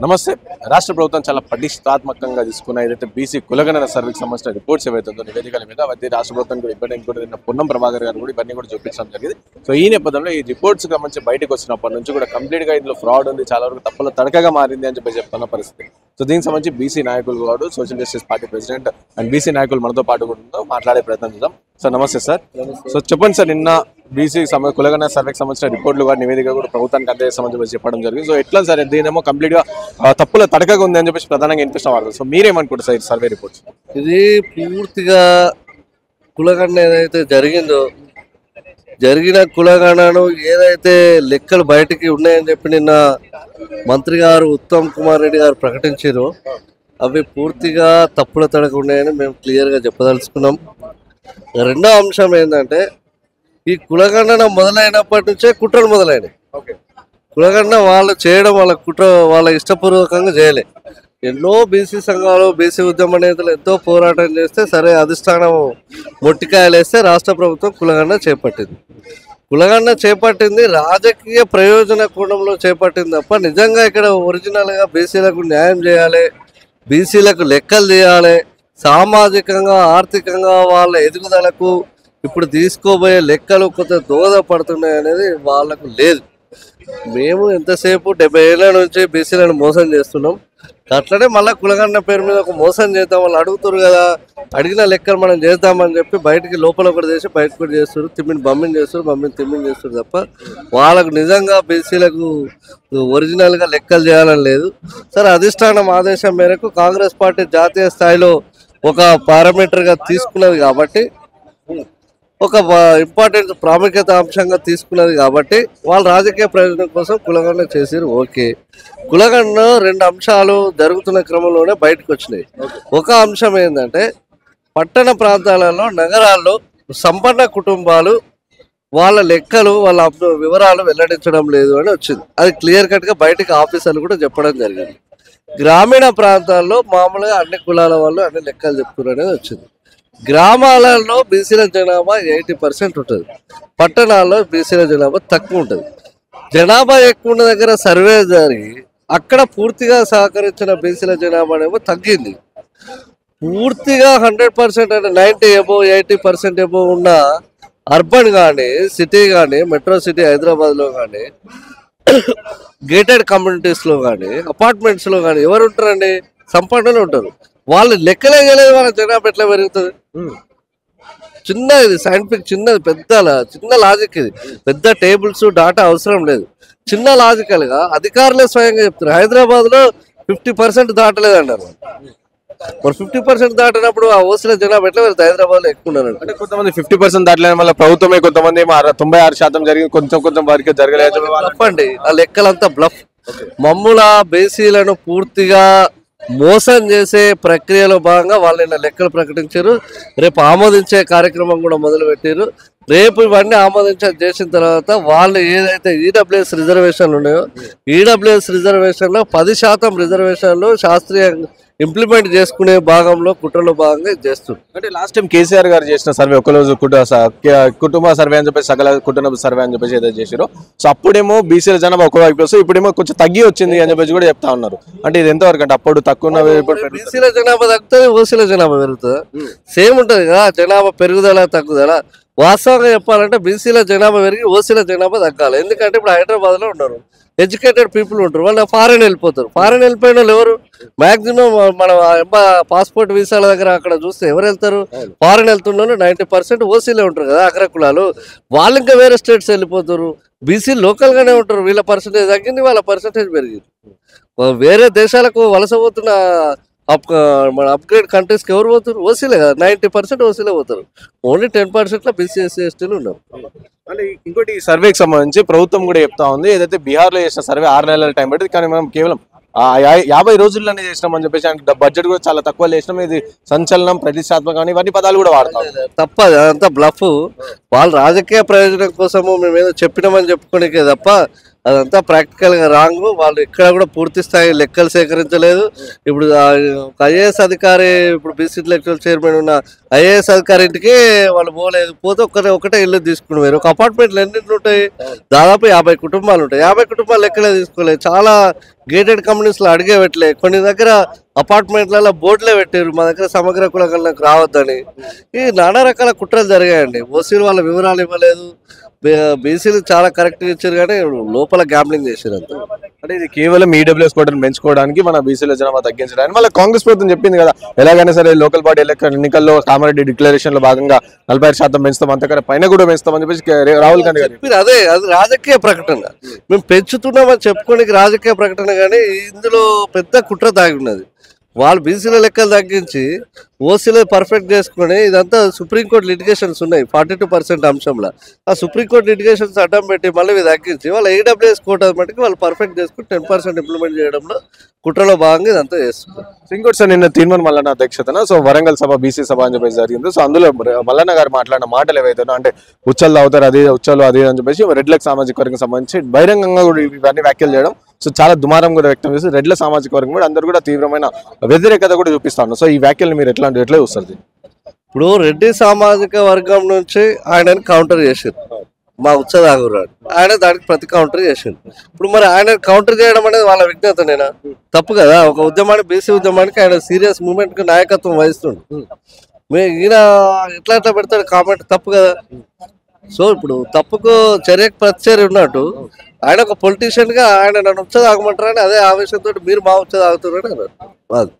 నమస్తే. రాష్ట్ర ప్రభుత్వం చాలా ప్రతిష్టాత్మకంగా తీసుకున్న ఏదైతే బీసీ కులగణన సర్వేకి సంబంధించిన రిపోర్ట్స్ ఏవైతే ఉందో నివేదికల మీద అవన్నీ రాష్ట్ర ప్రభుత్వం కూడా ఇవ్వడానికి కూడా నిన్న పొన్నం ప్రభాకర్ గారు కూడా ఇవన్నీ కూడా చూపించడం జరిగింది. సో ఈ నేపథ్యంలో ఈ రిపోర్ట్స్ సంబంధించి బయటకు వచ్చినప్పటి నుంచి కూడా కంప్లీట్ గా ఇందులో ఫ్రాడ్ ఉంది, చాలా వరకు తప్పుల తడకగా మారింది అని చెప్పి చెప్తున్న పరిస్థితి. సో దీనికి సంబంధించి బీసీ నాయకులు కాదు, social justice party president and BC నాయకులు మనతో పాటు కూడా మాట్లాడే ప్రయత్నం చేద్దాం. సార్ నమస్తే సార్. సో చెప్పండి సార్, నిన్న బీసీ కులగణన సర్వేకి సంబంధించిన రిపోర్ట్లు కూడా నివేదిక కూడా ప్రభుత్వానికి అందే చెప్పడం జరిగింది. సో ఎట్లా సార్ దీనేమో కంప్లీట్ గా తప్పుల తడకగా ఉంది అని చెప్పేసి ప్రధానంగా వినిపిస్తున్న వారు. సో మీరేమనుకుంటారు సార్ సర్వే రిపోర్ట్స్? ఇది పూర్తిగా కులగణన ఏదైతే జరిగిన కులగణను ఏదైతే లెక్కలు బయటికి ఉన్నాయని చెప్పి నిన్న మంత్రి గారు ఉత్తమ్ కుమార్ రెడ్డి గారు ప్రకటించారో అవి పూర్తిగా తప్పుల తడక ఉన్నాయని మేము క్లియర్గా చెప్పదలుచుకున్నాం. రెండో అంశం ఏంటంటే ఈ కులగణన మొదలైనప్పటి నుంచే కుట్రలు మొదలైనవి. కులగణన వాళ్ళు చేయడం వాళ్ళ ఇష్టపూర్వకంగా చేయలే. ఎన్నో బీసీ సంఘాలు, బీసీ ఉద్యమ నేతలు ఎంతో పోరాటం చేస్తే సరే అధిష్టానం మొట్టికాయలు వేస్తే రాష్ట్ర ప్రభుత్వం కులగణన చేపట్టింది. కులగణన చేపట్టింది రాజకీయ ప్రయోజన కోణంలో చేపట్టింది తప్ప నిజంగా ఇక్కడ ఒరిజినల్గా బీసీలకు న్యాయం చేయాలి, బీసీలకు లెక్కలు చేయాలి, సామాజికంగా ఆర్థికంగా వాళ్ళ ఎదుగుదలకు ఇప్పుడు తీసుకోబోయే లెక్కలు కొంత దోహదపడుతున్నాయి అనేది వాళ్ళకు లేదు. మేము ఎంతసేపు 70 ఏళ్ళ నుంచి బీసీలను మోసం చేస్తున్నాం. అట్లనే మళ్ళీ కులగణన పేరు మీద ఒక మోసం చేద్దాం, వాళ్ళు అడుగుతారు కదా, అడిగిన లెక్కలు మనం చేద్దామని చెప్పి బయటికి లోపల ఒకటి చేసి బయటకు కూడా చేస్తారు, బమ్మిని చేస్తారు తప్ప వాళ్ళకు నిజంగా బీసీలకు ఒరిజినల్గా లెక్కలు చేయాలని లేదు. సరే అధిష్టానం ఆదేశం మేరకు కాంగ్రెస్ పార్టీ జాతీయ స్థాయిలో ఒక పారామీటర్గా తీసుకున్నది కాబట్టి, ఒక ఇంపార్టెంట్ ప్రాముఖ్యత అంశంగా తీసుకున్నది కాబట్టి వాళ్ళు రాజకీయ ప్రయోజనం కోసం కులగణన చేసారు. ఓకే, కులగణన 2 అంశాలు జరుగుతున్న క్రమంలోనే బయటకు వచ్చినాయి. ఒక అంశం ఏంటంటే పట్టణ ప్రాంతాలలో, నగరాల్లో సంపన్న కుటుంబాలు వాళ్ళ లెక్కలు, వాళ్ళ వివరాలు వెల్లడించడం లేదు అని వచ్చింది. అది క్లియర్ కట్గా బయటకు ఆఫీసర్లు కూడా చెప్పడం జరిగింది. గ్రామీణ ప్రాంతాల్లో మామూలుగా అన్ని కులాల వాళ్ళు అన్ని లెక్కలు చెప్తున్నారు అనేది వచ్చింది. గ్రామాలలో బీసీల జనాభా 80% ఉంటుంది, పట్టణాల్లో బీసీల జనాభా తక్కువ ఉంటుంది. జనాభా ఎక్కువ ఉన్న దగ్గర సర్వే జరిగి అక్కడ పూర్తిగా సహకరించిన బీసీల జనాభా ఏమో తగ్గింది. పూర్తిగా 100% అంటే 80% ఎబో ఉన్న అర్బన్ కానీ, సిటీ కానీ, మెట్రో సిటీ హైదరాబాద్లో కానీ, గేటెడ్ కమ్యూనిటీస్లో కానీ, అపార్ట్మెంట్స్లో కానీ ఎవరు ఉంటారండి? సంపన్నులు ఉంటారు. వాళ్ళు లెక్కలే చేయలేదు, వాళ్ళ జనాభా ఎట్లా పెరుగుతుంది? ఇది సైంటిఫిక్ చిన్న లాజిక్. ఇది పెద్ద టేబుల్స్ డాటా అవసరం లేదు. చిన్న లాజికల్గా అధికారులే స్వయంగా చెప్తారు. హైదరాబాద్లో 50% దాటలేదు అన్నారు. మరి 50% దాటినప్పుడు ఆ ఓసీల జనాభా ఎట్లా పెరుగుతుంది? హైదరాబాద్లో ఎక్కువ ఉన్నారు అంటే కొంతమంది 50% దాటలేదు, మళ్ళీ ప్రభుత్వమే కొంతమంది 96% జరిగింది, కొంచెం వరకే జరగలేదు. చెప్పండి, ఆ లెక్కలంతా బ్లఫ్. మమ్ముల బీసీలను పూర్తిగా మోసం చేసే ప్రక్రియలో భాగంగా వాళ్ళు లెక్కలు ప్రకటించారు. రేపు ఆమోదించే కార్యక్రమం కూడా మొదలుపెట్టారు. రేపు ఇవన్నీ చేసిన తర్వాత వాళ్ళు ఏదైతే ఈడబ్ల్యూఎస్ రిజర్వేషన్లు ఉన్నాయో, ఈడబ్ల్యూఎస్ రిజర్వేషన్లో 10% రిజర్వేషన్లు శాస్త్రీయంగా ఇంప్లిమెంట్ చేసుకునే భాగంలో కుట్రలో భాగంగా చేస్తుంది. అంటే లాస్ట్ టైం కేసీఆర్ గారు చేసిన సర్వే ఒకరోజు కుటుంబ సర్వే అని చెప్పేసి, సకల కుటుంబ సర్వే అని చెప్పేసి ఏదైతే చేసారో, సో అప్పుడేమో బీసీల జనాభా ఒకవైపు వస్తే ఇప్పుడేమో కొంచెం తగ్గి వచ్చింది అని చెప్పేసి కూడా చెప్తా ఉన్నారు. అంటే ఇది ఎంతవరకు? అంటే అప్పుడు తక్కువ బీసీల జనాభా తగ్గుతుంది, ఓసీల జనాభా పెరుగుతుంది, సేమ్ ఉంటుంది కదా జనాభా పెరుగుదల తగ్గుదల. వాస్తవంగా చెప్పాలంటే బీసీల జనాభా పెరిగి ఓసీల జనాభా తగ్గాలి. ఎందుకంటే ఇప్పుడు హైదరాబాద్లో ఉన్నారు, ఎడ్యుకేటెడ్ పీపుల్ ఉంటారు, వాళ్ళు ఫారెన్ వెళ్ళిపోతారు. ఫారెన్ వెళ్ళిపోయిన వాళ్ళు ఎవరు? మాక్సిమం మన పాస్పోర్ట్ వీసాల దగ్గర అక్కడ చూస్తే ఎవరు వెళ్తారు? ఫారెన్ వెళ్తున్నారు. 90% ఓసీలే ఉంటారు కదా, అగ్రకులాలు. వాళ్ళు ఇంకా వేరే స్టేట్స్ వెళ్ళిపోతారు. బీసీ లోకల్గానే ఉంటారు. వీళ్ళ పర్సంటేజ్ తగ్గింది, వాళ్ళ పర్సంటేజ్ పెరిగింది. వేరే దేశాలకు వలస పోతున్న మన అప్గ్రేడ్ కంట్రీస్కి ఎవరు పోతారు? ఓసీలే కదా, 90% ఓసీలే పోతారు. ఓన్లీ 10%లో బీసీ ఎస్సీ ఎస్టీలు ఉన్నారు. అంటే ఇంకోటి ఈ సర్వేకి సంబంధించి ప్రభుత్వం కూడా చెప్తా ఉంది, ఏదైతే బీహార్లో చేసిన సర్వే 6 నెలల టైం పట్టింది, కానీ మనం కేవలం 50 రోజుల్లోనే చేసినామని చెప్పేసి, బడ్జెట్ కూడా చాలా తక్కువ చేసినాం, ఇది సంచలనం, ప్రతిష్టాత్మకం, ఇవన్నీ పదాలు కూడా వాడతాం. తప్పదు, అదంతా బ్లఫ్. వాళ్ళు రాజకీయ ప్రయోజనం కోసము మేము ఏదో చెప్పినామని చెప్పుకోనికే తప్ప అదంతా ప్రాక్టికల్ గా రాంగ్. వాళ్ళు ఎక్కడ కూడా పూర్తి స్థాయి లెక్కలు సేకరించలేదు. ఇప్పుడు ఐఏఎస్ అధికారి, ఇప్పుడు బీసీ లెక్కల చైర్మన్ ఉన్న ఐఏఎస్ అధికారి ఇంటికి వాళ్ళు పోలేదు. పోతే ఒకటే ఇల్లు తీసుకుని పోయారు. ఒక అపార్ట్మెంట్లు ఎన్ని ఉంటాయి? దాదాపు 50 కుటుంబాలు ఉంటాయి. 50 కుటుంబాలు లెక్కలే తీసుకోలేదు. చాలా గేటెడ్ కమ్యూనిటీస్ లో అడిగే పెట్టలే. కొన్ని దగ్గర అపార్ట్మెంట్లలో బోర్డులే పెట్టారు, మా దగ్గర సమగ్ర కులగణనకు రావద్దని. ఈ నానా రకాల కుట్రలు జరిగాయండి. ఓసీలు వాళ్ళ వివరాలు ఇవ్వలేదు, బీసీలు చాలా కరెక్ట్గా ఇచ్చారు, కానీ లోపల గ్యాంబ్లింగ్ చేశారు అంత. అంటే ఇది కేవలం ఈడబ్ల్యూఎస్ కోటను పెంచుకోవడానికి, మన బీసీల జనాభా తగ్గించడానికి. మళ్ళీ కాంగ్రెస్ ప్రభుత్వం చెప్పింది కదా, ఎలాగైనా సరే లోకల్ బాడీ ఎన్నికల్లో కామారెడ్డి డిక్లరేషన్ లో భాగంగా 45% పెంచుతాం, అంతకన్నా పైన కూడా పెంచుతామని చెప్పేసి రాహుల్ గాంధీ గారు. అది రాజకీయ ప్రకటన. మేము పెంచుతున్నామని చెప్పుకోనికి రాజకీయ ప్రకటన, కానీ ఇందులో పెద్ద కుట్ర దాగి ఉన్నది. వాళ్ళు బీసీల లెక్కలు తగ్గించి ఓసీలో పర్ఫెక్ట్ చేసుకుని, ఇదంతా సుప్రీంకోర్టు లిటిగేషన్స్ ఉన్నాయి 42% అంశంలో. ఆ సుప్రీంకోర్టు లిటిగేషన్స్ అడ్డం పెట్టి మళ్ళీ ఇవి తగ్గించి వాళ్ళ ఏడబ్ల్యూఎస్ కోట మటుకు వాళ్ళు పర్ఫెక్ట్ చేసుకుని 10% ఇంప్లిమెంట్ చేయడంలో కుట్రలో భాగంగా ఇదంతా చేస్తున్నారు. ఇంకోటి సార్, నిన్న తీర్మాన్ మల్లన్న అధ్యక్షతన వరంగల్ సభ బీసీ సభ అని చెప్పేసి జరిగింది. సో అందులో మల్లన్న గారు మాట్లాడిన మాటలు ఏవైతే అంటే ఉచ్చలు అవుతారు, అది ఉచ్చలు అది అని చెప్పేసి రెడ్ల సామాజిక వర్గం సంబంధించి బహిరంగంగా కూడా ఇవన్నీ వ్యాఖ్యలు చేయడం, సో చాలా దుమారం కూడా వ్యక్తం చేసి రెడ్ల సామాజిక వర్గం కూడా అందరూ కూడా తీవ్రమైన వ్యతిరేకత కూడా చూపిస్తాను. సో ఈ వ్యాఖ్యలు మీరు ఎట్లా చూస్తారు? ఇప్పుడు రెడ్డి సామాజిక వర్గం నుంచి ఆయనని కౌంటర్ చేశారు మా ఉత్సదాగురాడు, ఆయన దానికి ప్రతి కౌంటర్ చేసిండు. ఇప్పుడు మరి ఆయన కౌంటర్ చేయడం అనేది వాళ్ళ విజ్ఞత నేనా? తప్పు కదా. ఒక ఉద్యమానికి, బీసీ ఉద్యమానికి ఆయన సీరియస్ మూమెంట్ కి నాయకత్వం వహిస్తుండు. ఈయన ఎట్లా పెడతాడు కామెంట్? తప్పు కదా. సో ఇప్పుడు తప్పుకు చర్యకు ప్రతిచర్య ఉన్నట్టు ఆయన ఒక పొలిటీషియన్ గా ఆయన నన్ను ఉత్సదాగమంటారని అదే ఆవేశంతో మీరు మా ఉత్సదాగుతున్నారని అన్నారు.